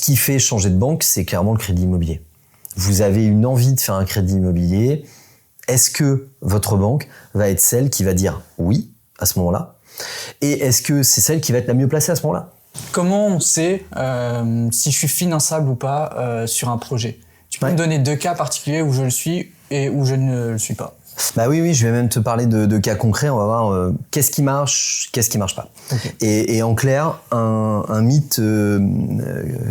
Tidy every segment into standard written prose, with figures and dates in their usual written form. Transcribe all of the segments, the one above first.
qui fait changer de banque, c'est clairement le crédit immobilier. Vous avez une envie de faire un crédit immobilier. Est-ce que votre banque va être celle qui va dire oui à ce moment-là? Et est-ce que c'est celle qui va être la mieux placée à ce moment-là? Comment on sait si je suis finançable ou pas sur un projet? Tu peux me donner 2 cas particuliers où je le suis et où je ne le suis pas? Bah oui, je vais même te parler de cas concrets. On va voir qu'est-ce qui marche pas. Okay. Et en clair, un mythe,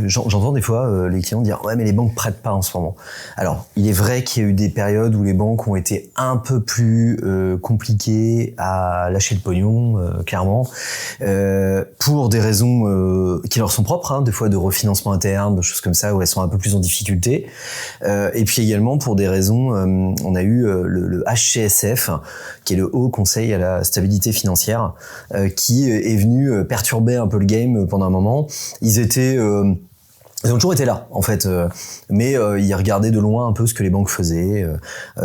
j'entends des fois les clients dire « Ouais, mais les banques prêtent pas en ce moment ». Alors, il est vrai qu'il y a eu des périodes où les banques ont été un peu plus compliquées à lâcher le pognon, clairement, pour des raisons qui leur sont propres, hein, des fois de refinancement interne, de choses comme ça, où elles sont un peu plus en difficulté. Et puis également pour des raisons, on a eu le HCSF, qui est le Haut Conseil à la stabilité financière, qui est venu perturber un peu le game pendant un moment. Ils ont toujours été là, en fait, mais ils regardaient de loin un peu ce que les banques faisaient.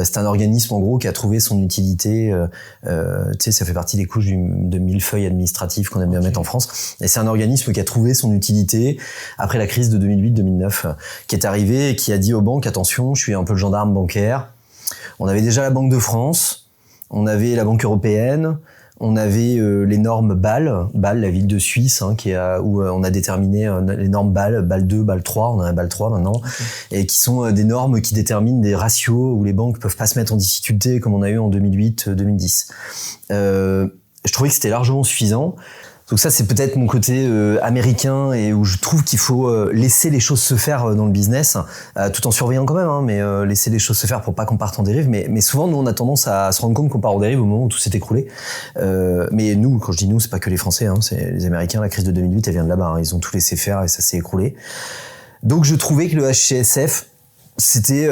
C'est un organisme, en gros, qui a trouvé son utilité. Tu sais, ça fait partie des couches de millefeuille administratif qu'on aime bien mettre en France. Et c'est un organisme qui a trouvé son utilité après la crise de 2008-2009, qui est arrivé et qui a dit aux banques, attention, je suis un peu le gendarme bancaire. On avait déjà la Banque de France, on avait la Banque européenne, on avait les normes Bâle, la ville de Suisse, hein, où on a déterminé les normes Bâle 2, Bâle 3, on a un Bâle 3 maintenant, okay. Et qui sont des normes qui déterminent des ratios où les banques peuvent pas se mettre en difficulté comme on a eu en 2008-2010. Je trouvais que c'était largement suffisant. Donc ça, c'est peut-être mon côté américain et où je trouve qu'il faut laisser les choses se faire dans le business, tout en surveillant quand même, hein, mais laisser les choses se faire pour pas qu'on parte en dérive. Mais souvent, nous, on a tendance à se rendre compte qu'on part en dérive au moment où tout s'est écroulé. Mais nous, quand je dis nous, c'est pas que les Français, hein, c'est les Américains. La crise de 2008, elle vient de là-bas. Hein, ils ont tout laissé faire et ça s'est écroulé. Donc je trouvais que le HCSF, c'était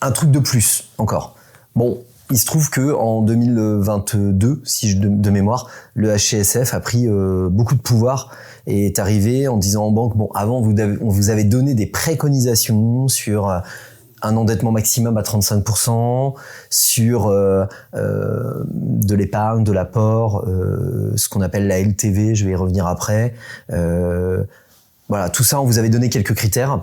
un truc de plus encore. Bon. Il se trouve que en 2022, de mémoire, le HCSF a pris beaucoup de pouvoir et est arrivé en disant en banque, bon, avant on vous avait donné des préconisations sur un endettement maximum à 35%, sur de l'épargne, de l'apport, ce qu'on appelle la LTV, je vais y revenir après. Voilà, tout ça, on vous avait donné quelques critères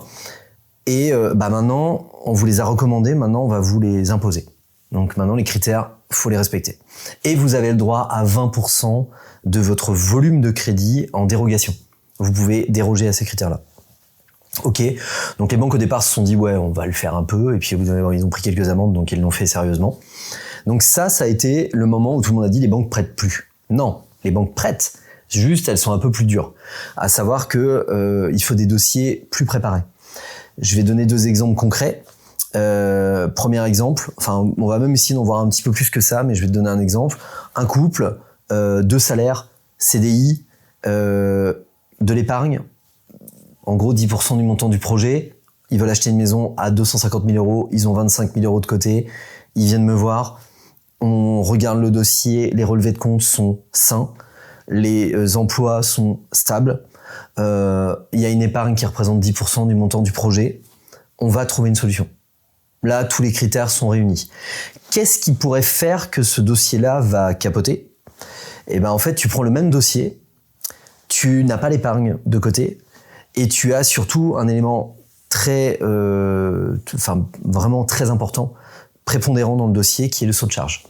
et maintenant, on vous les a recommandés, maintenant on va vous les imposer. Donc maintenant, les critères, faut les respecter. Et vous avez le droit à 20% de votre volume de crédit en dérogation. Vous pouvez déroger à ces critères-là. Ok. Donc les banques au départ se sont dit ouais, on va le faire un peu, et puis ils ont pris quelques amendes, donc ils l'ont fait sérieusement. Donc ça a été le moment où tout le monde a dit les banques prêtent plus. Non, les banques prêtent. Juste, elles sont un peu plus dures. À savoir que il faut des dossiers plus préparés. Je vais donner 2 exemples concrets. Premier exemple, enfin on va même essayer d'en voir un petit peu plus que ça, mais je vais te donner un exemple. Un couple, 2 salaires, CDI, de l'épargne, en gros 10% du montant du projet, ils veulent acheter une maison à 250 000 euros, ils ont 25 000 euros de côté, ils viennent me voir, on regarde le dossier, les relevés de compte sont sains, les emplois sont stables, il y a une épargne qui représente 10% du montant du projet, on va trouver une solution. Là, tous les critères sont réunis. Qu'est-ce qui pourrait faire que ce dossier-là va capoter? Eh ben, en fait, tu prends le même dossier, tu n'as pas l'épargne de côté, et tu as surtout un élément vraiment très important, prépondérant dans le dossier, qui est le saut de charge.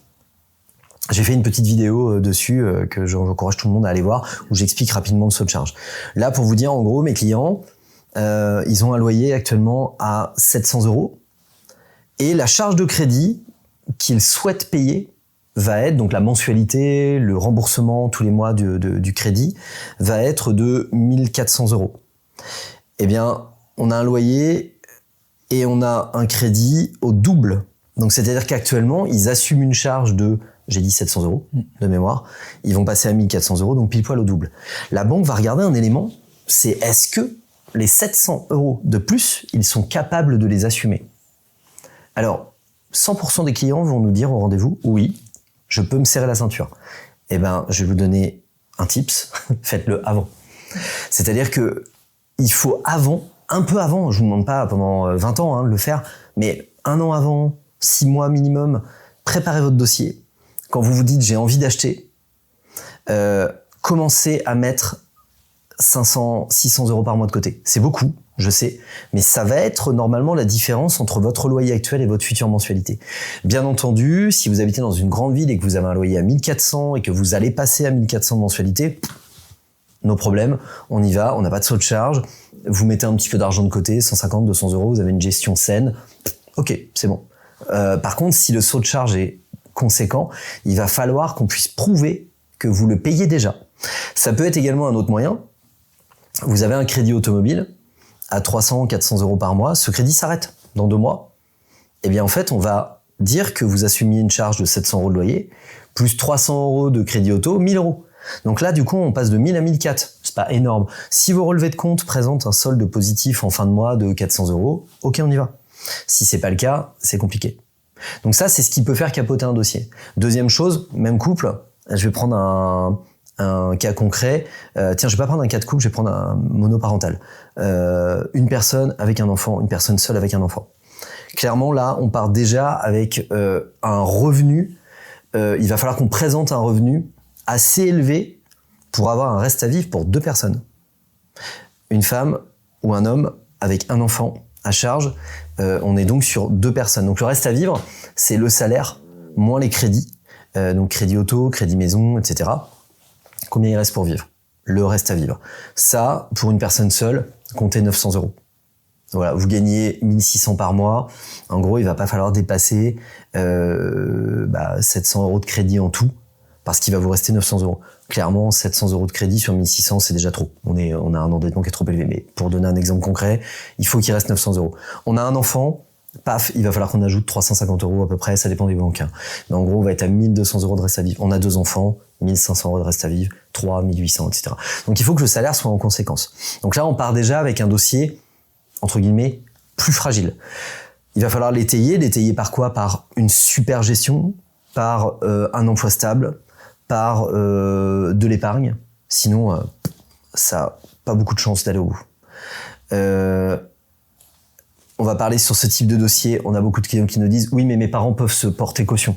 J'ai fait une petite vidéo dessus que j'encourage tout le monde à aller voir, où j'explique rapidement le saut de charge. Là, pour vous dire, en gros, mes clients, ils ont un loyer actuellement à 700 euros. Et la charge de crédit qu'ils souhaitent payer va être, donc la mensualité, le remboursement tous les mois du crédit, va être de 1 400 euros. Eh bien, on a un loyer et on a un crédit au double. Donc, c'est-à-dire qu'actuellement, ils assument une charge de, j'ai dit 700 euros de mémoire, ils vont passer à 1 400 euros, donc pile poil au double. La banque va regarder un élément, c'est est-ce que les 700 euros de plus, ils sont capables de les assumer? Alors, 100% des clients vont nous dire au rendez-vous, oui, je peux me serrer la ceinture. Eh ben, je vais vous donner un tips, faites-le avant. C'est-à-dire que il faut un peu avant, je vous demande pas pendant 20 ans de le faire, mais 1 an avant, 6 mois minimum, préparez votre dossier. Quand vous vous dites j'ai envie d'acheter, commencez à mettre 500, 600 euros par mois de côté. C'est beaucoup, je sais, mais ça va être normalement la différence entre votre loyer actuel et votre future mensualité. Bien entendu, si vous habitez dans une grande ville et que vous avez un loyer à 1400 et que vous allez passer à 1400 de mensualité, no problème, on y va, on n'a pas de saut de charge, vous mettez un petit peu d'argent de côté, 150, 200 euros, vous avez une gestion saine, ok, c'est bon. Par contre, si le saut de charge est conséquent, il va falloir qu'on puisse prouver que vous le payez déjà. Ça peut être également un autre moyen. Vous avez un crédit automobile à 300, 400 euros par mois, ce crédit s'arrête dans 2 mois. Eh bien, en fait, on va dire que vous assumiez une charge de 700 euros de loyer, plus 300 euros de crédit auto, 1000 euros. Donc là, du coup, on passe de 1000 à 1004. C'est pas énorme. Si vos relevés de compte présentent un solde positif en fin de mois de 400 euros, ok, on y va. Si c'est pas le cas, c'est compliqué. Donc ça, c'est ce qui peut faire capoter un dossier. Deuxième chose, même couple, je vais prendre un cas concret. Tiens, je vais pas prendre un cas de couple, je vais prendre un monoparental. Une personne avec un enfant, une personne seule avec un enfant. Clairement, là, on part déjà avec un revenu. Il va falloir qu'on présente un revenu assez élevé pour avoir un reste à vivre pour 2 personnes. Une femme ou un homme avec un enfant à charge, on est donc sur 2 personnes. Donc le reste à vivre, c'est le salaire moins les crédits. Donc crédit auto, crédit maison, etc. Combien il reste pour vivre? Le reste à vivre. Ça, pour une personne seule, comptez 900 euros. Voilà, vous gagnez 1600 par mois. En gros, il va pas falloir dépasser 700 euros de crédit en tout, parce qu'il va vous rester 900 euros. Clairement, 700 euros de crédit sur 1600, c'est déjà trop. On a un endettement qui est trop élevé. Mais pour donner un exemple concret, il faut qu'il reste 900 euros. On a un enfant, paf, il va falloir qu'on ajoute 350 euros à peu près, ça dépend des banques. Mais en gros, on va être à 1200 euros de reste à vivre. On a 2 enfants, 1500 euros de reste à vivre, 3, 1800, etc. Donc il faut que le salaire soit en conséquence. Donc là, on part déjà avec un dossier, entre guillemets, plus fragile. Il va falloir l'étayer par quoi? Par une super gestion, par un emploi stable, par de l'épargne. Sinon, ça n'a pas beaucoup de chance d'aller au bout. On va parler sur ce type de dossier. On a beaucoup de clients qui nous disent « Oui, mais mes parents peuvent se porter caution. »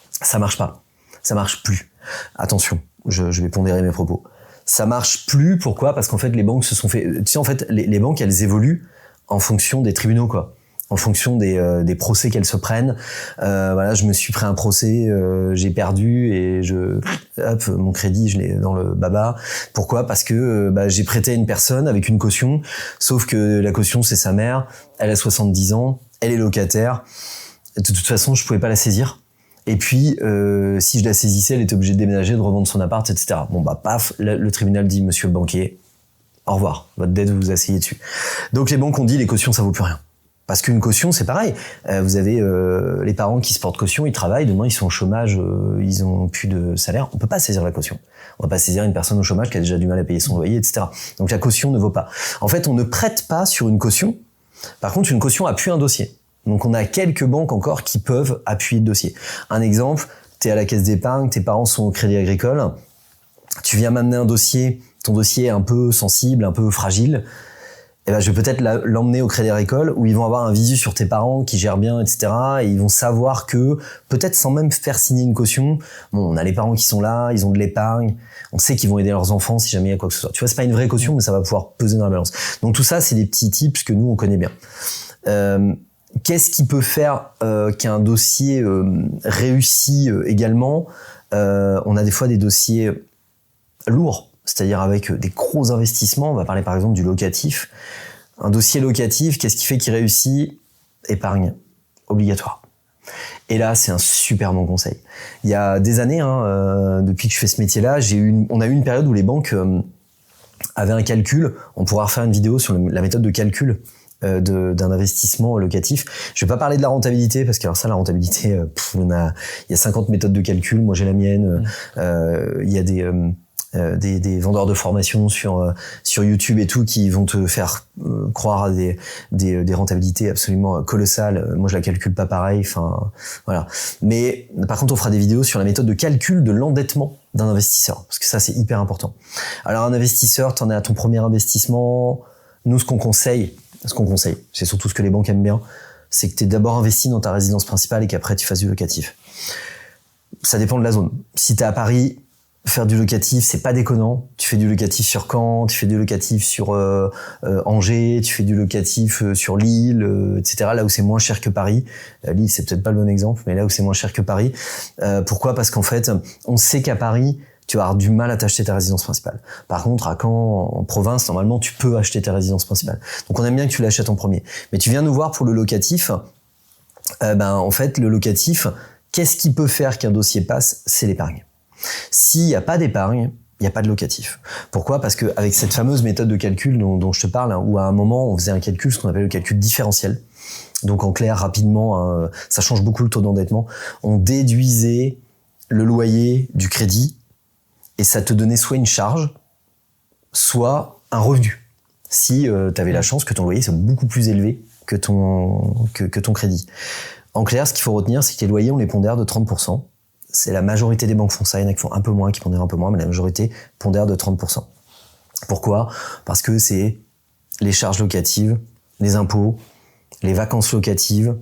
Ça marche pas. Ça marche plus. Attention, je vais pondérer mes propos. Ça marche plus, pourquoi? Parce qu'en fait, les banques se sont fait... Tu sais, en fait, les banques, elles évoluent en fonction des tribunaux, quoi. En fonction des procès qu'elles se prennent. Voilà, je me suis pris un procès, j'ai perdu et mon crédit, je l'ai dans le baba. Pourquoi? Parce que j'ai prêté à une personne avec une caution, sauf que la caution, c'est sa mère, elle a 70 ans, elle est locataire. De toute façon, je pouvais pas la saisir. Et puis, si je la saisissais, elle était obligée de déménager, de revendre son appart, etc. Bon, paf, le tribunal dit, monsieur le banquier, au revoir, votre dette, vous vous asseyez dessus. Donc les banques ont dit, les cautions, ça vaut plus rien. Parce qu'une caution, c'est pareil. Vous avez les parents qui se portent caution, ils travaillent, demain ils sont au chômage, ils ont plus de salaire. On peut pas saisir la caution. On va pas saisir une personne au chômage qui a déjà du mal à payer son loyer, etc. Donc la caution ne vaut pas. En fait, on ne prête pas sur une caution. Par contre, une caution appuie un dossier. Donc on a quelques banques encore qui peuvent appuyer le dossier. Un exemple, t'es à la caisse d'épargne, tes parents sont au Crédit Agricole, tu viens m'amener un dossier, ton dossier est un peu sensible, un peu fragile. Je vais peut-être l'emmener au Crédit Agricole où ils vont avoir un visu sur tes parents qui gèrent bien, etc. Et ils vont savoir que, peut-être sans même faire signer une caution, bon, on a les parents qui sont là, ils ont de l'épargne, on sait qu'ils vont aider leurs enfants si jamais il y a quoi que ce soit. Tu vois, c'est pas une vraie caution, mais ça va pouvoir peser dans la balance. Donc tout ça, c'est des petits tips que nous, on connaît bien. Qu'est-ce qui peut faire qu'un dossier réussit également? On a des fois des dossiers lourds, c'est-à-dire avec des gros investissements. On va parler par exemple du locatif. Un dossier locatif, qu'est-ce qui fait qu'il réussit? Épargne obligatoire. Et là, c'est un super bon conseil. Il y a des années, depuis que je fais ce métier-là, on a eu une période où les banques avaient un calcul. On pourra refaire une vidéo sur la méthode de calcul d'un investissement locatif. Je vais pas parler de la rentabilité parce que alors ça, la rentabilité, il y a 50 méthodes de calcul. Moi, j'ai la mienne. Il y a des vendeurs de formation sur YouTube et tout qui vont te faire croire à des rentabilités absolument colossales. Moi, je la calcule pas pareil. Enfin, voilà. Mais par contre, on fera des vidéos sur la méthode de calcul de l'endettement d'un investisseur parce que ça, c'est hyper important. Alors, un investisseur, t'en es à ton premier investissement. Nous, ce qu'on conseille, c'est surtout ce que les banques aiment bien, c'est que tu es d'abord investi dans ta résidence principale et qu'après tu fasses du locatif. Ça dépend de la zone. Si tu es à Paris, faire du locatif, c'est pas déconnant. Tu fais du locatif sur Caen, tu fais du locatif sur Angers, tu fais du locatif sur Lille, etc. Là où c'est moins cher que Paris. Lille, c'est peut-être pas le bon exemple, mais là où c'est moins cher que Paris. Pourquoi ? Parce qu'en fait, on sait qu'à Paris, tu vas avoir du mal à t'acheter ta résidence principale. Par contre, à Caen, en province, normalement, tu peux acheter ta résidence principale. Donc, on aime bien que tu l'achètes en premier. Mais tu viens nous voir pour le locatif. En fait, le locatif, qu'est-ce qui peut faire qu'un dossier passe ? C'est l'épargne. S'il n'y a pas d'épargne, il n'y a pas de locatif. Pourquoi ? Parce que avec cette fameuse méthode de calcul dont je te parle, où à un moment, on faisait un calcul, ce qu'on appelle le calcul différentiel. Donc, en clair, rapidement, ça change beaucoup le taux d'endettement. On déduisait le loyer du crédit et ça te donnait soit une charge, soit un revenu. Si tu avais la chance que ton loyer soit beaucoup plus élevé que ton crédit. En clair, ce qu'il faut retenir, c'est que les loyers, on les pondère de 30%. C'est la majorité des banques font ça, il y en a qui font un peu moins, qui pondèrent un peu moins, mais la majorité pondère de 30%. Pourquoi ? Parce que c'est les charges locatives, les impôts, les vacances locatives.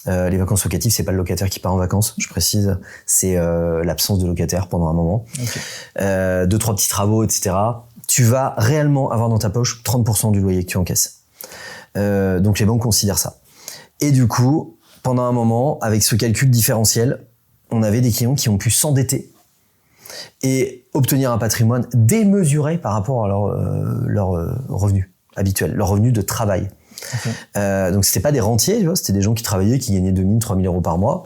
Les vacances locatives, c'est pas le locataire qui part en vacances, je précise, c'est l'absence de locataire pendant un moment. Okay. 2-3 petits travaux, etc. Tu vas réellement avoir dans ta poche 30% du loyer que tu encaisses. Donc les banques considèrent ça. Et du coup, pendant un moment, avec ce calcul différentiel, on avait des clients qui ont pu s'endetter et obtenir un patrimoine démesuré par rapport à leur revenu habituel, leur revenu de travail. Okay. Donc c'était pas des rentiers, tu vois, c'était des gens qui travaillaient, qui gagnaient 2 000, 3 000 euros par mois,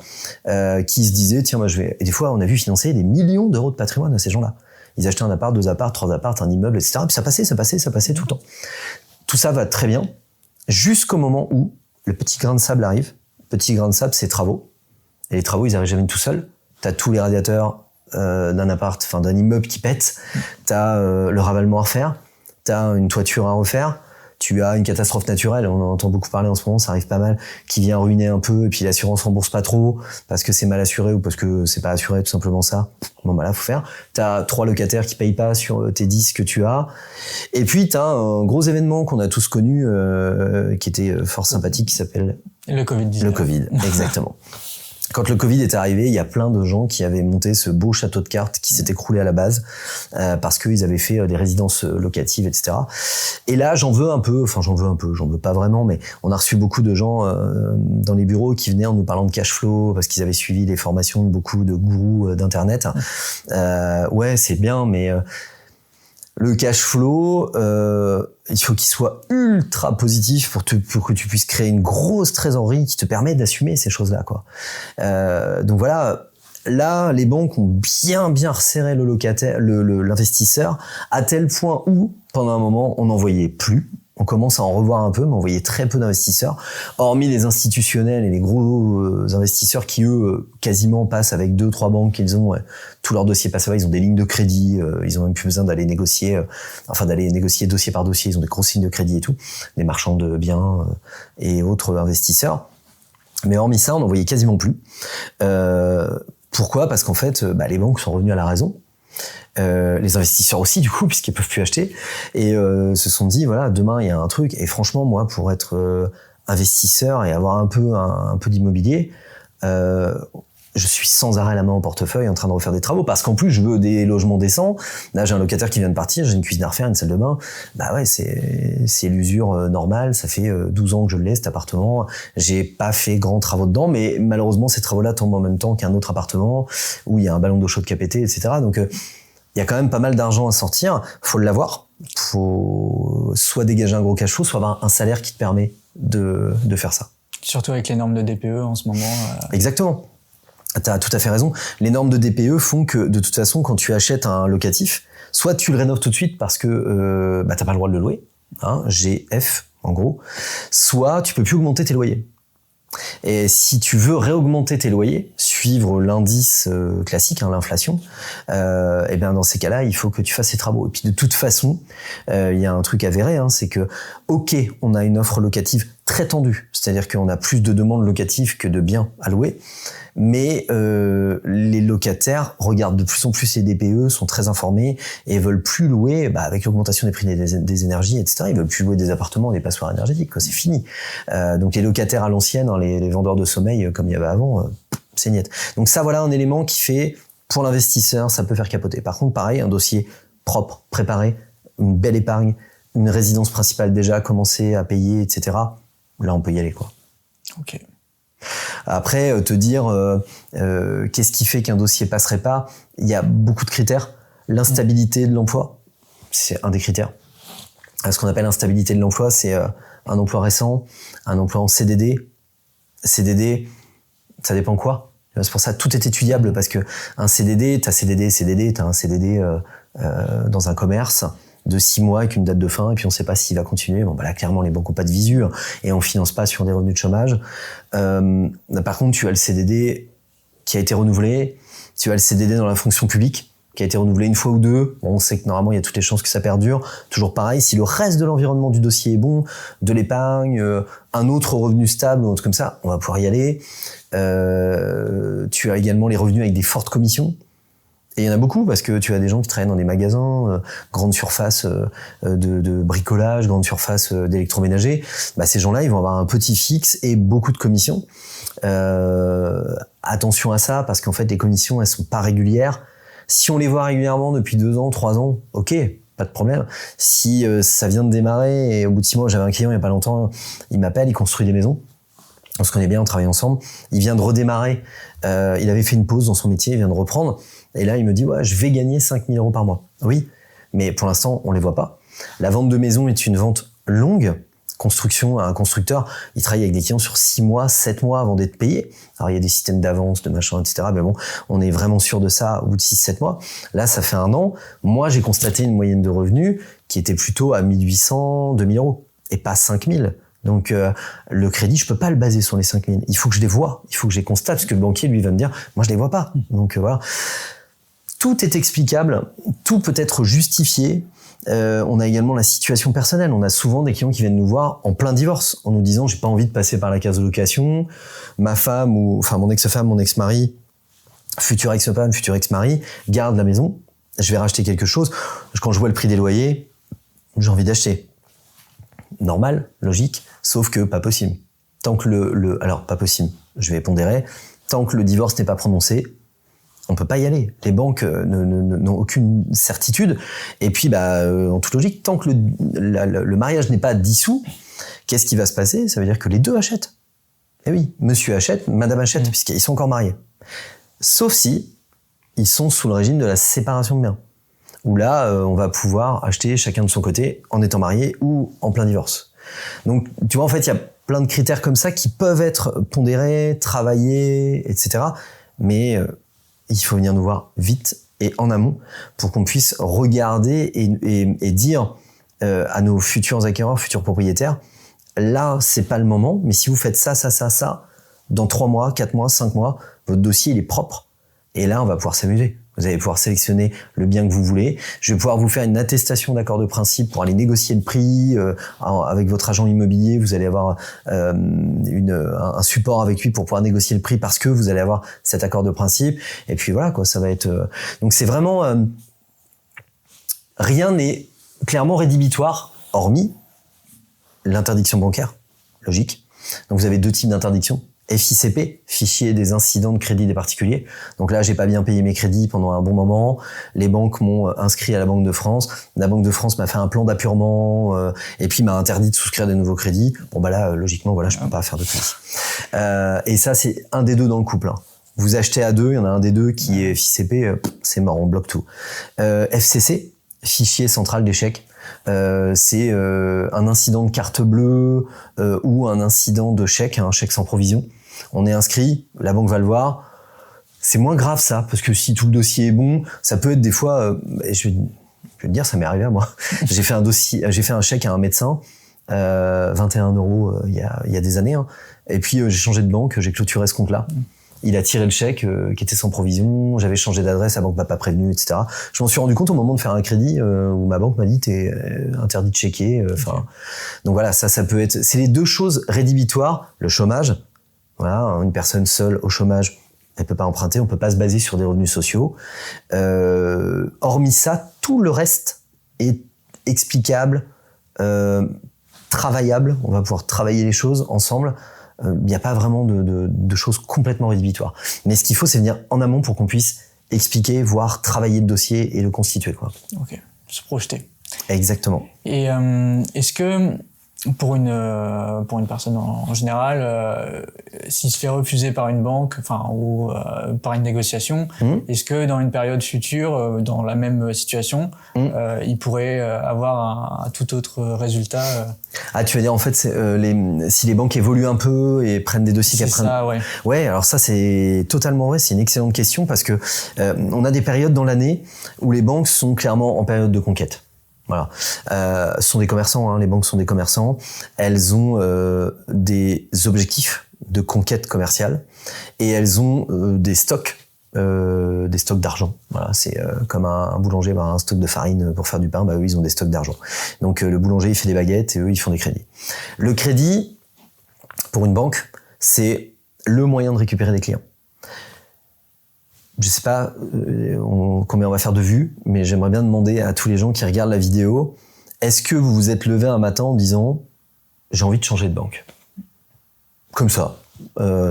qui se disaient, tiens, moi je vais... Et des fois, on a vu financer des millions d'euros de patrimoine à ces gens-là. Ils achetaient un appart, 2 apparts, 3 apparts, un immeuble, etc. Puis ça passait tout le temps. Tout ça va très bien, jusqu'au moment où le petit grain de sable arrive. Petit grain de sable, c'est travaux. Et les travaux, ils arrivent jamais tout seuls. T'as tous les radiateurs d'un appart, enfin d'un immeuble qui pète. T'as le ravalement à refaire. T'as une toiture à refaire. Tu as une catastrophe naturelle, on en entend beaucoup parler en ce moment, ça arrive pas mal, qui vient ruiner un peu, et puis l'assurance rembourse pas trop, parce que c'est mal assuré ou parce que c'est pas assuré, tout simplement ça. Bon, bah là, faut faire. T'as 3 locataires qui payent pas sur tes 10 que tu as. Et puis, t'as un gros événement qu'on a tous connu, qui était fort sympathique, qui s'appelle... Le Covid-19. Le Covid, exactement. Quand le Covid est arrivé, il y a plein de gens qui avaient monté ce beau château de cartes qui s'était écroulé à la base parce qu'ils avaient fait des résidences locatives, etc. Et là, j'en veux pas vraiment, mais on a reçu beaucoup de gens dans les bureaux qui venaient en nous parlant de cash flow parce qu'ils avaient suivi les formations de beaucoup de gourous d'internet. Ouais, c'est bien, mais le cash flow, il faut qu'il soit ultra positif pour que tu puisses créer une grosse trésorerie qui te permet d'assumer ces choses-là, quoi. Donc voilà, là, les banques ont bien resserré le locataire, l'investisseur, à tel point où, pendant un moment, on n'en voyait plus. On commence à en revoir un peu, mais on voyait très peu d'investisseurs, hormis les institutionnels et les gros investisseurs qui, eux, quasiment passent avec 2-3 banques. Ils ont tout leur dossier passe, ils ont des lignes de crédit, ils ont même plus besoin d'aller négocier dossier par dossier. Ils ont des grosses lignes de crédit et tout, des marchands de biens et autres investisseurs. Mais hormis ça, on n'en voyait quasiment plus. Pourquoi ? Parce qu'en fait, les banques sont revenues à la raison. Les investisseurs aussi, du coup, puisqu'ils peuvent plus acheter, et se sont dit, voilà, demain il y a un truc. Et franchement, moi, pour être investisseur et avoir un peu d'immobilier, je suis sans arrêt la main au portefeuille en train de refaire des travaux, parce qu'en plus je veux des logements décents. Là, j'ai un locataire qui vient de partir, j'ai une cuisine à refaire, une salle de bain. Bah ouais, c'est l'usure normale. Ça fait 12 ans que je l'ai, cet appartement. J'ai pas fait grands travaux dedans, mais malheureusement ces travaux-là tombent en même temps qu'un autre appartement où il y a un ballon d'eau chaude qui a pété, etc. Donc il y a quand même pas mal d'argent à sortir. Faut l'avoir. Faut soit dégager un gros cash flow, soit avoir un salaire qui te permet de faire ça. Surtout avec les normes de DPE en ce moment. Exactement. T'as tout à fait raison. Les normes de DPE font que, de toute façon, quand tu achètes un locatif, soit tu le rénoves tout de suite parce que t'as pas le droit de le louer, hein, GF en gros, soit tu peux plus augmenter tes loyers. Et si tu veux réaugmenter tes loyers, suivre l'indice classique, hein, l'inflation, et bien dans ces cas-là, il faut que tu fasses ces travaux. Et puis de toute façon, il y a un truc avéré, hein, c'est que, ok, on a une offre locative très tendue, c'est-à-dire qu'on a plus de demandes locatives que de biens à louer, mais les locataires regardent de plus en plus les DPE, sont très informés et veulent plus louer, avec l'augmentation des prix des énergies, etc. Ils veulent plus louer des appartements, des passoires énergétiques, quoi, c'est fini. Donc les locataires à l'ancienne, hein, les vendeurs de sommeil comme il y avait avant, c'est niet. Donc ça, voilà un élément qui fait, pour l'investisseur, ça peut faire capoter. Par contre, pareil, un dossier propre, préparé, une belle épargne, une résidence principale déjà commencée à payer, etc. Là, on peut y aller, quoi. Ok. Après, te dire qu'est-ce qui fait qu'un dossier passerait pas, il y a beaucoup de critères. L'instabilité de l'emploi, c'est un des critères. Ce qu'on appelle l'instabilité de l'emploi, c'est un emploi récent, un emploi en CDD. CDD, ça dépend quoi. C'est pour ça tout est étudiable, parce que un CDD, t'as un CDD dans un commerce de 6 mois avec une date de fin, et puis on sait pas s'il va continuer. Bon, bah là, clairement, les banques ont pas de visu, hein, et on finance pas sur des revenus de chômage. Par contre, tu as le CDD qui a été renouvelé, tu as le CDD dans la fonction publique, qui a été renouvelé une fois ou deux. Bon, on sait que normalement, il y a toutes les chances que ça perdure. Toujours pareil, si le reste de l'environnement du dossier est bon, de l'épargne, un autre revenu stable ou un truc comme ça, on va pouvoir y aller. Tu as également les revenus avec des fortes commissions. Et il y en a beaucoup, parce que tu as des gens qui travaillent dans des magasins, grandes surfaces de bricolage, grandes surfaces d'électroménager. Bah, ces gens-là, ils vont avoir un petit fixe et beaucoup de commissions. Attention à ça, parce qu'en fait, les commissions, elles sont pas régulières. Si on les voit régulièrement depuis 2 ans, 3 ans, ok, pas de problème. Si ça vient de démarrer, et au bout de 6 mois, j'avais un client il y a pas longtemps, il m'appelle, il construit des maisons. On se connaît bien, on travaille ensemble. Il vient de redémarrer. Il avait fait une pause dans son métier, il vient de reprendre. Et là, il me dit, ouais, je vais gagner 5 000 euros par mois. Oui, mais pour l'instant, on les voit pas. La vente de maison est une vente longue. Construction, un constructeur, il travaille avec des clients sur 6 mois, 7 mois avant d'être payé. Alors, il y a des systèmes d'avance, de machin, etc. Mais bon, on est vraiment sûr de ça au bout de 6-7 mois. Là, ça fait 1 an. Moi, j'ai constaté une moyenne de revenus qui était plutôt à 1 800, 2 000 euros. Et pas 5 000. Donc, le crédit, je peux pas le baser sur les 5 000. Il faut que je les vois. Il faut que je les constate, parce que le banquier, lui, va me dire, moi, je les vois pas. Donc, voilà. Tout est explicable. Tout peut être justifié. On a également la situation personnelle. On a souvent des clients qui viennent nous voir en plein divorce, en nous disant, j'ai pas envie de passer par la case de location. Ma femme, mon ex-femme, mon ex-mari, future ex-femme, futur ex-mari, garde la maison. Je vais racheter quelque chose. Quand je vois le prix des loyers, j'ai envie d'acheter. Normal, logique, sauf que pas possible. Tant que alors pas possible, je vais pondérer, tant que le divorce n'est pas prononcé, on peut pas y aller. Les banques n'ont aucune certitude. Et puis, en toute logique, tant que le mariage n'est pas dissous, qu'est-ce qui va se passer? Ça veut dire que les deux achètent. Eh oui, monsieur achète, madame achète, puisqu'ils sont encore mariés. Sauf si ils sont sous le régime de la séparation de biens, où là, on va pouvoir acheter chacun de son côté en étant marié ou en plein divorce. Donc, tu vois, en fait, il y a plein de critères comme ça qui peuvent être pondérés, travaillés, etc. Mais il faut venir nous voir vite et en amont pour qu'on puisse regarder et dire à nos futurs acquéreurs, futurs propriétaires, là, c'est pas le moment, mais si vous faites ça, dans 3 mois, 4 mois, 5 mois, votre dossier, il est propre. Et là, on va pouvoir s'amuser. Vous allez pouvoir sélectionner le bien que vous voulez. Je vais pouvoir vous faire une attestation d'accord de principe pour aller négocier le prix avec votre agent immobilier. Vous allez avoir un support avec lui pour pouvoir négocier le prix parce que vous allez avoir cet accord de principe. Et puis voilà, quoi, ça va être... Donc c'est vraiment... rien n'est clairement rédhibitoire, hormis l'interdiction bancaire, logique. Donc vous avez 2 types d'interdictions. FICP, fichier des incidents de crédit des particuliers. Donc là, j'ai pas bien payé mes crédits pendant un bon moment. Les banques m'ont inscrit à la Banque de France. La Banque de France m'a fait un plan d'appurement et puis m'a interdit de souscrire des nouveaux crédits. Bon bah là, logiquement, voilà, je peux pas faire de crédit. Et ça, c'est un des 2 dans le couple. Hein. Vous achetez à 2, il y en a un des 2 qui est FICP, c'est mort, on bloque tout. FCC, fichier central des chèques. C'est un incident de carte bleue ou un incident de chèque, un chèque sans provision. On est inscrit, la banque va le voir. C'est moins grave ça, parce que si tout le dossier est bon, ça peut être des fois... je vais te dire, ça m'est arrivé à moi. J'ai fait un chèque à un médecin, 21 € il y a des années. Hein, et puis j'ai changé de banque, j'ai clôturé ce compte-là. Il a tiré le chèque qui était sans provision, j'avais changé d'adresse, la banque m'a pas prévenu, etc. Je m'en suis rendu compte au moment de faire un crédit où ma banque m'a dit t'es interdit de checker. Okay. Donc voilà, ça peut être... C'est les 2 choses rédhibitoires. Le chômage, voilà, une personne seule au chômage, elle peut pas emprunter, on peut pas se baser sur des revenus sociaux. Hormis ça, tout le reste est explicable, travaillable, on va pouvoir travailler les choses ensemble. Il n'y a pas vraiment de choses complètement rédhibitoires. Mais ce qu'il faut, c'est venir en amont pour qu'on puisse expliquer, voir, travailler le dossier et le constituer, quoi. Ok. se projeter. Exactement. Et est-ce que pour une personne en général, s'il se fait refuser par une banque, ou par une négociation, est-ce que dans une période future, dans la même situation, il pourrait avoir un tout autre résultat tu veux dire en fait, si les banques évoluent un peu et prennent des dossiers C'est ça, ouais. Ouais, alors ça c'est totalement vrai, c'est une excellente question parce que on a des périodes dans l'année où les banques sont clairement en période de conquête. Voilà, ce sont des commerçants, hein, les banques sont des commerçants. Elles ont des objectifs de conquête commerciale et elles ont des stocks d'argent. Voilà, c'est comme un boulanger, un stock de farine pour faire du pain. Eux, ils ont des stocks d'argent. Donc le boulanger, il fait des baguettes et eux, ils font des crédits. Le crédit, pour une banque, c'est le moyen de récupérer des clients. Je sais pas combien on va faire de vues, mais j'aimerais bien demander à tous les gens qui regardent la vidéo, est-ce que vous vous êtes levé un matin en disant « j'ai envie de changer de banque ». Comme ça,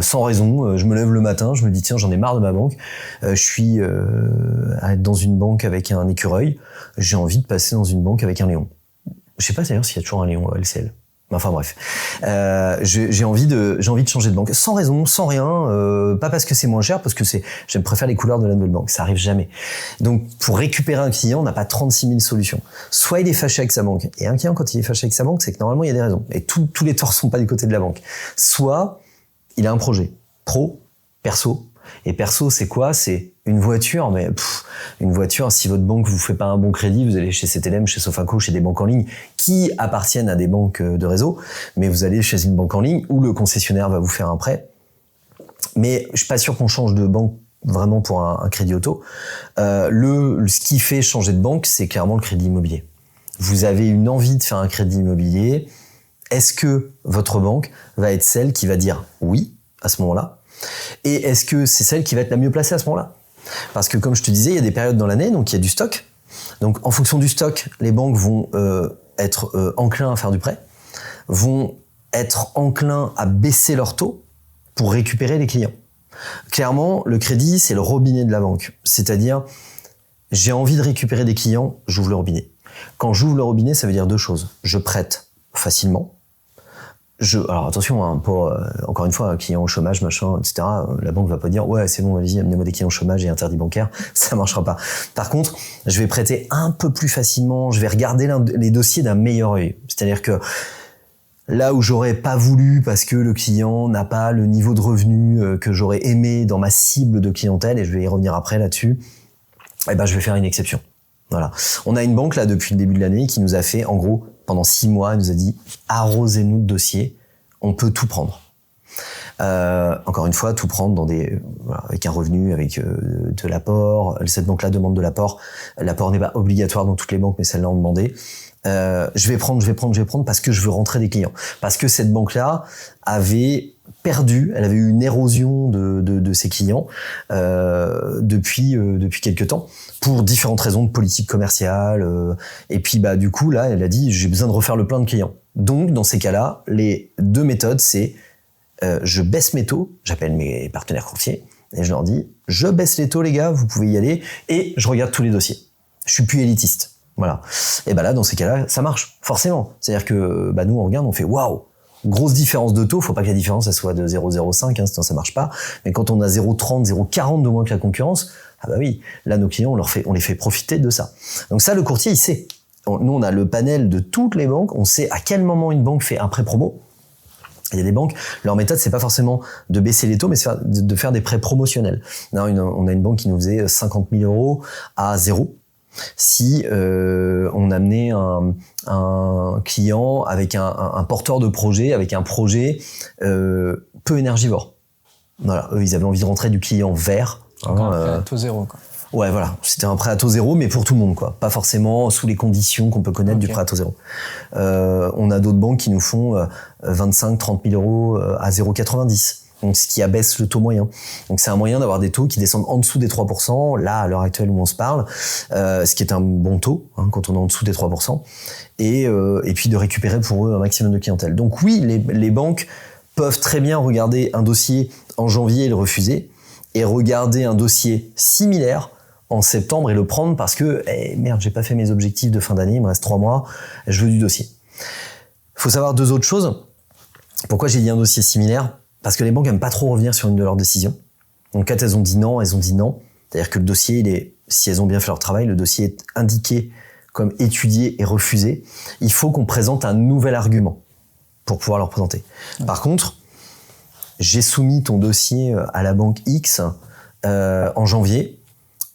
sans raison, je me lève le matin, je me dis « tiens, j'en ai marre de ma banque, je suis à être dans une banque avec un écureuil, j'ai envie de passer dans une banque avec un lion ». Je sais pas d'ailleurs s'il y a toujours un lion à LCL. Enfin bref, j'ai envie de changer de banque sans raison, sans rien, pas parce que c'est moins cher, parce que je préfère les couleurs de la nouvelle banque, ça arrive jamais. Donc pour récupérer un client, on n'a pas 36 000 solutions. Soit il est fâché avec sa banque, et un client quand il est fâché avec sa banque, c'est que normalement il y a des raisons, et tous les torts sont pas du côté de la banque. Soit il a un projet, pro, perso. Et perso, c'est quoi? C'est une voiture, mais une voiture, si votre banque vous fait pas un bon crédit, vous allez chez CTLM, chez Sofaco, chez des banques en ligne qui appartiennent à des banques de réseau, mais vous allez chez une banque en ligne où le concessionnaire va vous faire un prêt. Mais je suis pas sûr qu'on change de banque vraiment pour un crédit auto. Ce qui fait changer de banque, c'est clairement le crédit immobilier. Vous avez une envie de faire un crédit immobilier. Est-ce que votre banque va être celle qui va dire oui à ce moment-là? Et est-ce que c'est celle qui va être la mieux placée à ce moment-là? Parce que comme je te disais, il y a des périodes dans l'année, donc il y a du stock. Donc en fonction du stock, les banques vont être enclins à faire du prêt, vont être enclins à baisser leur taux pour récupérer les clients. Clairement, le crédit, c'est le robinet de la banque. C'est-à-dire, j'ai envie de récupérer des clients, j'ouvre le robinet. Quand j'ouvre le robinet, ça veut dire deux choses. Je prête facilement. Alors attention, hein, encore une fois, un client au chômage, machin, etc. La banque va pas dire ouais c'est bon, allez-y, amenez-moi des clients au chômage et interdit bancaire, ça marchera pas. Par contre, je vais prêter un peu plus facilement, je vais regarder les dossiers d'un meilleur œil. C'est-à-dire que là où j'aurais pas voulu parce que le client n'a pas le niveau de revenu que j'aurais aimé dans ma cible de clientèle, et je vais y revenir après là-dessus, je vais faire une exception. Voilà. On a une banque là depuis le début de l'année qui nous a fait, en gros, pendant 6 mois, elle nous a dit arrosez-nous de dossiers, on peut tout prendre. Encore une fois, tout prendre avec un revenu, avec de l'apport. Cette banque-là demande de l'apport. L'apport n'est pas obligatoire dans toutes les banques, mais celle-là en demandait. Je vais prendre parce que je veux rentrer des clients. Parce que cette banque-là avait elle avait eu une érosion de ses clients depuis quelques temps pour différentes raisons de politique commerciale. Et puis du coup là, elle a dit j'ai besoin de refaire le plein de clients. Donc dans ces cas-là, les deux méthodes, c'est je baisse mes taux, j'appelle mes partenaires courtiers et je leur dis je baisse les taux les gars, vous pouvez y aller, et je regarde tous les dossiers. Je suis plus élitiste. Voilà. Et là, dans ces cas-là, ça marche, forcément. C'est-à-dire que nous, on regarde, on fait waouh, grosse différence de taux. Faut pas que la différence elle soit de 0,05, sinon ça marche pas. Mais quand on a 0,30, 0,40 de moins que la concurrence, oui, là nos clients, on les fait profiter de ça. Donc ça, le courtier, il sait. Nous, on a le panel de toutes les banques. On sait à quel moment une banque fait un prêt promo. Il y a des banques, leur méthode, c'est pas forcément de baisser les taux, mais c'est de faire des prêts promotionnels. On a une banque qui nous faisait 50 000 euros à 0. Si on amenait un client avec un porteur de projet, avec un projet peu énergivore. Voilà, eux, ils avaient envie de rentrer du client vert. Un prêt à taux zéro, quoi. Ouais, voilà, c'était un prêt à taux zéro, mais pour tout le monde, quoi. Pas forcément sous les conditions qu'on peut connaître du prêt à taux zéro. On a d'autres banques qui nous font 25-30 000 euros à 0,90. Donc, ce qui abaisse le taux moyen. Donc, c'est un moyen d'avoir des taux qui descendent en dessous des 3%, là, à l'heure actuelle où on se parle, ce qui est un bon taux, quand on est en dessous des 3%, et puis de récupérer pour eux un maximum de clientèle. Donc oui, les banques peuvent très bien regarder un dossier en janvier et le refuser, et regarder un dossier similaire en septembre et le prendre parce que merde, j'ai pas fait mes objectifs de fin d'année, il me reste 3 mois, je veux du dossier. Faut savoir 2 autres choses. Pourquoi j'ai dit un dossier similaire? Parce que les banques aiment pas trop revenir sur une de leurs décisions. Donc quand elles ont dit non, elles ont dit non. C'est-à-dire que le dossier, si elles ont bien fait leur travail, le dossier est indiqué comme étudié et refusé. Il faut qu'on présente un nouvel argument pour pouvoir leur présenter. Par contre, j'ai soumis ton dossier à la banque X en janvier.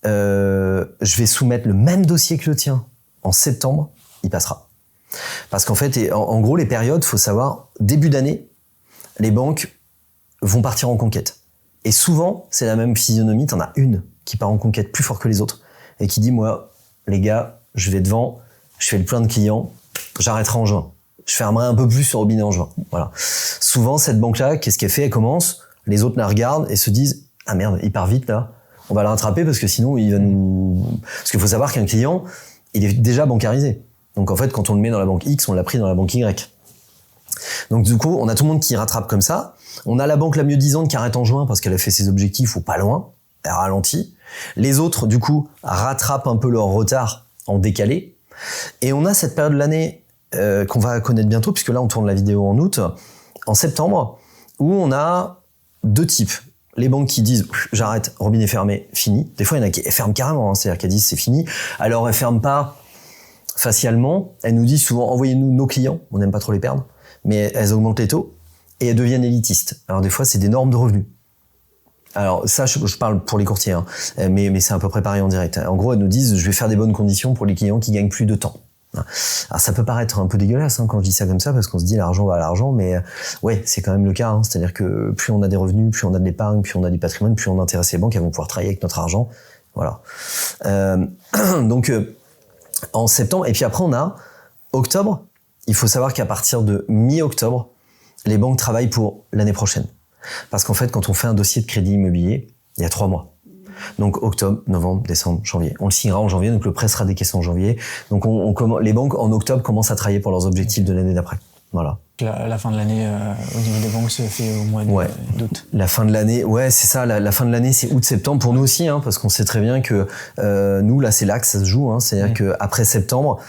Je vais soumettre le même dossier que le tien en septembre, il passera. Parce qu'en fait, en gros, les périodes, faut savoir, début d'année, les banques vont partir en conquête. Et souvent, c'est la même physionomie, t'en as une qui part en conquête plus fort que les autres et qui dit, moi, les gars, je vais devant, je fais le plein de clients, j'arrêterai en juin. Je fermerai un peu plus sur robinet en juin. Voilà. Souvent, cette banque-là, qu'est-ce qu'elle fait? Elle commence, les autres la regardent et se disent, ah merde, il part vite là, on va le rattraper parce que sinon, il va nous... Parce qu'il faut savoir qu'un client, il est déjà bancarisé. Donc en fait, quand on le met dans la banque X, on l'a pris dans la banque Y. Donc du coup, on a tout le monde qui rattrape comme ça. On a la banque la mieux disante qui arrête en juin parce qu'elle a fait ses objectifs ou pas loin. Elle ralentit. Les autres, du coup, rattrapent un peu leur retard en décalé. Et on a cette période de l'année qu'on va connaître bientôt, puisque là, on tourne la vidéo en août, en septembre, où on a 2 types. Les banques qui disent « j'arrête, robinet fermé, fini ». Des fois, il y en a qui ferment carrément, hein, c'est-à-dire qu'elles disent « c'est fini ». Alors, elles ferment pas facialement. Elles nous disent souvent « envoyez-nous nos clients ». On n'aime pas trop les perdre. Mais elles augmentent les taux et elles deviennent élitistes. Alors, des fois, c'est des normes de revenus. Alors ça, je parle pour les courtiers, hein, mais c'est à peu près pareil en direct. En gros, elles nous disent « je vais faire des bonnes conditions pour les clients qui gagnent plus de temps ». Alors ça peut paraître un peu dégueulasse quand je dis ça comme ça, parce qu'on se dit l'argent va à l'argent, mais ouais, c'est quand même le cas. Hein. C'est-à-dire que plus on a des revenus, plus on a de l'épargne, plus on a du patrimoine, plus on intéresse les banques, elles vont pouvoir travailler avec notre argent. Voilà. Donc en septembre, et puis après on a octobre. Il faut savoir qu'à partir de mi-octobre, les banques travaillent pour l'année prochaine. Parce qu'en fait, quand on fait un dossier de crédit immobilier, il y a 3 mois. Donc octobre, novembre, décembre, janvier. On le signera en janvier, donc le prêt sera décaissé en janvier. Donc les banques en octobre commencent à travailler pour leurs objectifs de l'année d'après. Voilà. La fin de l'année au niveau des banques se fait au mois d'août. La fin de l'année, ouais, c'est ça. La fin de l'année, c'est août-septembre pour nous aussi, hein, parce qu'on sait très bien que nous, là, c'est là que ça se joue. Hein, c'est-à-dire que après septembre,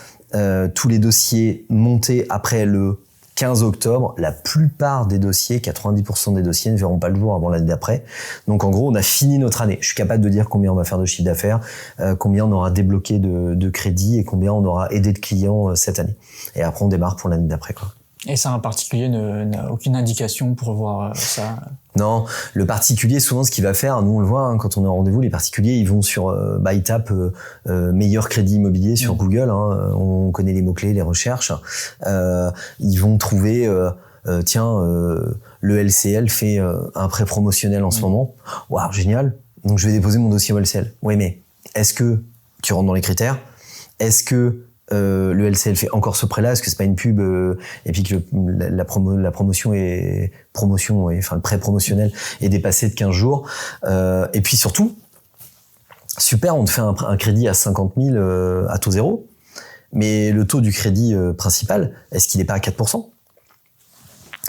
tous les dossiers montés après le 15 octobre, la plupart des dossiers, 90% des dossiers ne verront pas le jour avant l'année d'après. Donc en gros, on a fini notre année. Je suis capable de dire combien on va faire de chiffre d'affaires, combien on aura débloqué de crédit et combien on aura aidé de clients cette année. Et après, on démarre pour l'année d'après, quoi. Et ça, un particulier n'a aucune indication pour voir ça? Non, le particulier, souvent, ce qu'il va faire, nous on le voit hein, quand on est en rendez-vous, les particuliers, ils vont sur, ils tapent meilleur crédit immobilier sur Google. Hein, on connaît les mots-clés, les recherches. Ils vont trouver, le LCL fait un prêt promotionnel en ce moment. Waouh, génial. Donc je vais déposer mon dossier au LCL. Oui, mais est-ce que tu rentres dans les critères? Est-ce que le LCL fait encore ce prêt-là? Est-ce que c'est pas une pub et puis que la promotion enfin le prêt promotionnel est dépassé de 15 jours et puis surtout, super, on te fait un crédit à 50 000 à taux zéro, mais le taux du crédit principal, est-ce qu'il est pas à 4%?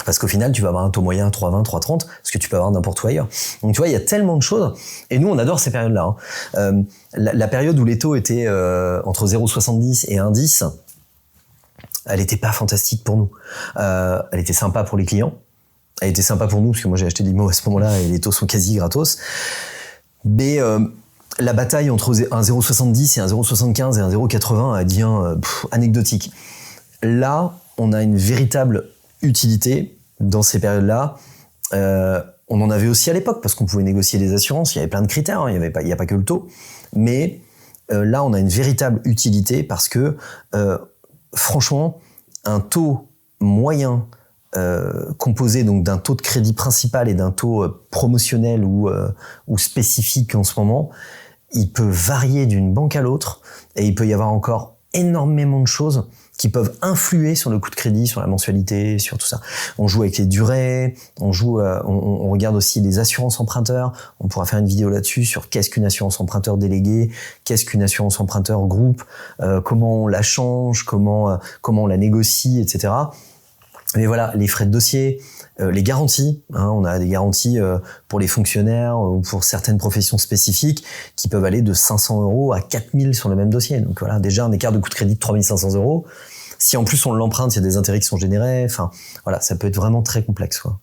Parce qu'au final, tu vas avoir un taux moyen à 3,20, 3,30, ce que tu peux avoir n'importe où ailleurs. Donc tu vois, il y a tellement de choses. Et nous, on adore ces périodes-là. Hein. La période où les taux étaient entre 0,70 et 1,10, elle était pas fantastique pour nous. Elle était sympa pour les clients. Elle était sympa pour nous, parce que moi j'ai acheté des IMO à ce moment-là et les taux sont quasi gratos. Mais la bataille entre un 0,70 et un 0,75 et un 0,80 elle devient anecdotique. Là, on a une véritable utilité dans ces périodes-là. On en avait aussi à l'époque parce qu'on pouvait négocier des assurances, il y avait plein de critères, hein, il y a pas que le taux. Mais là, on a une véritable utilité parce que franchement, un taux moyen composé donc d'un taux de crédit principal et d'un taux promotionnel ou spécifique en ce moment, il peut varier d'une banque à l'autre et il peut y avoir encore énormément de choses qui peuvent influer sur le coût de crédit, sur la mensualité, sur tout ça. On joue avec les durées, on regarde aussi les assurances emprunteurs. On pourra faire une vidéo là-dessus sur qu'est-ce qu'une assurance emprunteur déléguée, qu'est-ce qu'une assurance emprunteur groupe, comment on la change, comment on la négocie, etc. Mais voilà, les frais de dossier, les garanties, hein, on a des garanties pour les fonctionnaires ou pour certaines professions spécifiques qui peuvent aller de 500 € à 4000 sur le même dossier. Donc voilà, déjà un écart de coût de crédit de 3500 €. Si en plus on l'emprunte, il y a des intérêts qui sont générés. Enfin, voilà, ça peut être vraiment très complexe, quoi.